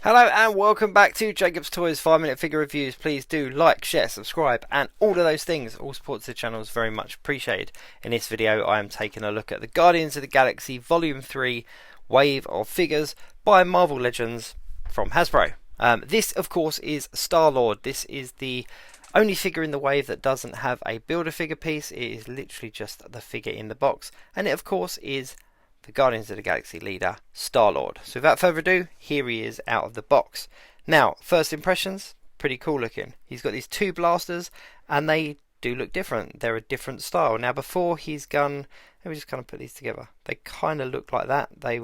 Hello and welcome back to Jacob's Toys 5-minute figure reviews. Please do like, share, subscribe and all of those things. All support to the channel is very much appreciated. In this video I am taking a look at the Guardians of the Galaxy Volume 3 wave of figures by Marvel Legends from Hasbro. This of course is Star-Lord. This is the only figure in the wave that doesn't have a Build-A-Figure piece. It is literally just the figure in the box, and it of course is the Guardians of the Galaxy leader, Star-Lord. So without further ado, here he is out of the box. Now, first impressions, pretty cool looking. He's got these two blasters and they do look different. They're a different style. Now before his gun, let me just kind of put these together. They kind of look like that. They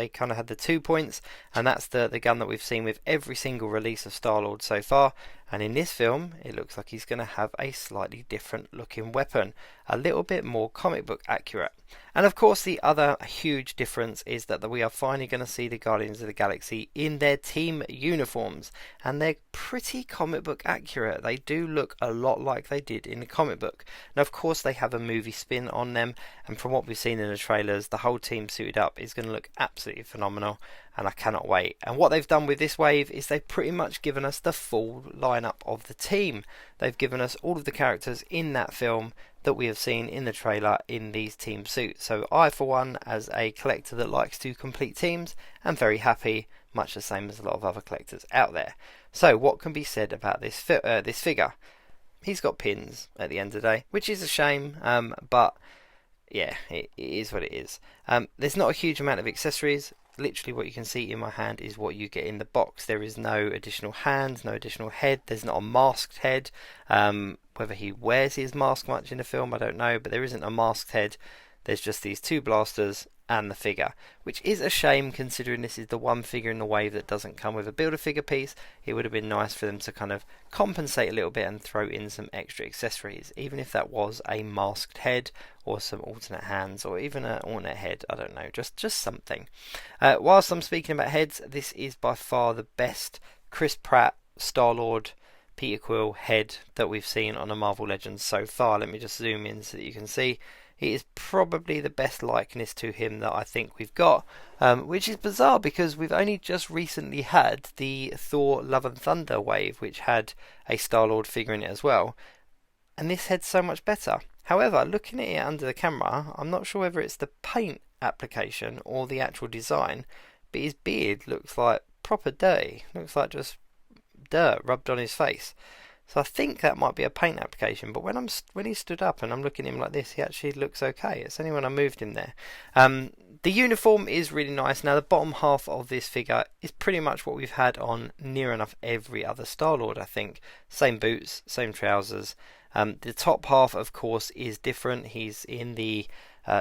kind of had the 2 points, and that's the gun that we've seen with every single release of Star-Lord so far. And in this film, it looks like he's going to have a slightly different looking weapon, a little bit more comic book accurate. And of course the other huge difference is that we are finally going to see the Guardians of the Galaxy in their team uniforms, and they're pretty comic book accurate. They do look a lot like they did in the comic book. Now of course they have a movie spin on them, and from what we've seen in the trailers, the whole team suited up is going to look absolutely phenomenal, and I cannot wait. And what they've done with this wave is they've pretty much given us the full lineup of the team. They've given us all of the characters in that film that we have seen in the trailer in these team suits. So I, for one, as a collector that likes to complete teams, am very happy, much the same as a lot of other collectors out there. So what can be said about this figure? He's got pins at the end of the day, which is a shame, but yeah, it is what it is. There's not a huge amount of accessories. Literally what you can see in my hand is what you get in the box. There is no additional hands, no additional head. There's not a masked head. Whether he wears his mask much in the film, I don't know, but there isn't a masked head. There's just these two blasters and the figure, which is a shame considering this is the one figure in the wave that doesn't come with a Build-A-Figure piece. It would have been nice for them to kind of compensate a little bit and throw in some extra accessories, even if that was a masked head or some alternate hands or even an alternate head. I don't know, just something. Whilst I'm speaking about heads, this is by far the best Chris Pratt, Star-Lord, Peter Quill head that we've seen on a Marvel Legends so far. Let me just zoom in so that you can see. It is probably the best likeness to him that I think we've got, which is bizarre because we've only just recently had the Thor Love and Thunder wave, which had a Star-Lord figure in it as well, and this head's so much better. However, looking at it under the camera, I'm not sure whether it's the paint application or the actual design, but his beard looks like proper dirty. Looks like just dirt rubbed on his face. So I think that might be a paint application, but when he stood up and I'm looking at him like this, he actually looks okay. It's only when I moved him there. The uniform is really nice. Now the bottom half of this figure is pretty much what we've had on near enough every other Star-Lord, I think. Same boots, same trousers. The top half of course is different. He's in the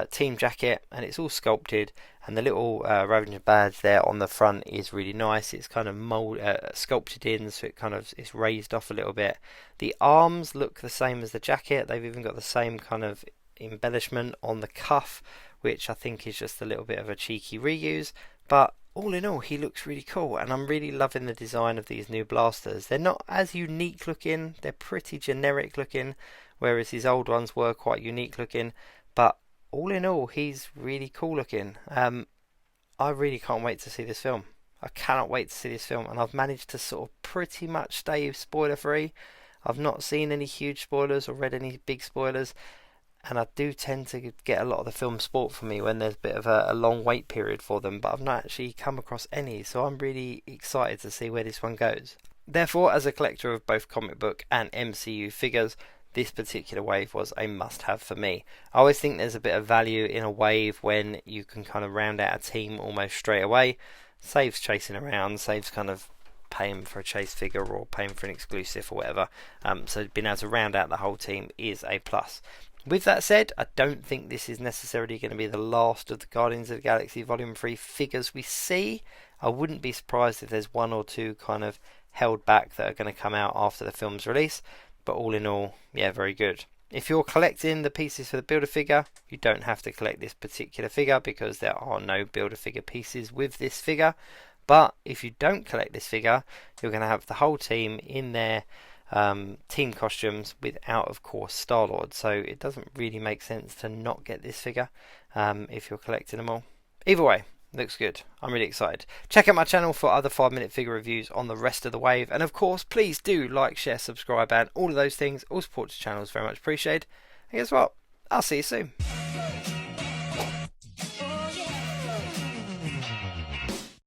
team jacket and it's all sculpted, and the little Ravager badge there on the front is really nice. It's kind of sculpted in, so it kind of is raised off a little bit. The arms look the same as the jacket. They've even got the same kind of embellishment on the cuff, which I think is just a little bit of a cheeky reuse, but all in all he looks really cool, and I'm really loving the design of these new blasters. They're not as unique looking, they're pretty generic looking, whereas his old ones were quite unique looking, but all in all, he's really cool looking. I really can't wait to see this film. I cannot wait to see this film, and I've managed to sort of pretty much stay spoiler free. I've not seen any huge spoilers or read any big spoilers, and I do tend to get a lot of the film spoilt for me when there's a bit of a long wait period for them, but I've not actually come across any, so I'm really excited to see where this one goes. Therefore, as a collector of both comic book and MCU figures, this particular wave was a must-have for me. I always think there's a bit of value in a wave when you can kind of round out a team almost straight away. Saves chasing around, saves kind of paying for a chase figure or paying for an exclusive or whatever. So being able to round out the whole team is a plus. With that said, I don't think this is necessarily going to be the last of the Guardians of the Galaxy Volume 3 figures we see. I wouldn't be surprised if there's one or two kind of held back that are going to come out after the film's release. But all in all, yeah, very good. If you're collecting the pieces for the Build-A-Figure, you don't have to collect this particular figure because there are no Build-A-Figure pieces with this figure. But if you don't collect this figure, you're going to have the whole team in their team costumes without, of course, Star-Lord. So it doesn't really make sense to not get this figure if you're collecting them all. Either way, Looks good. I'm really excited. Check out my channel for other 5-minute figure reviews on the rest of the wave. And of course, please do like, share, subscribe, and all of those things. All support to the channel is very much appreciated. And guess what? I'll see you soon.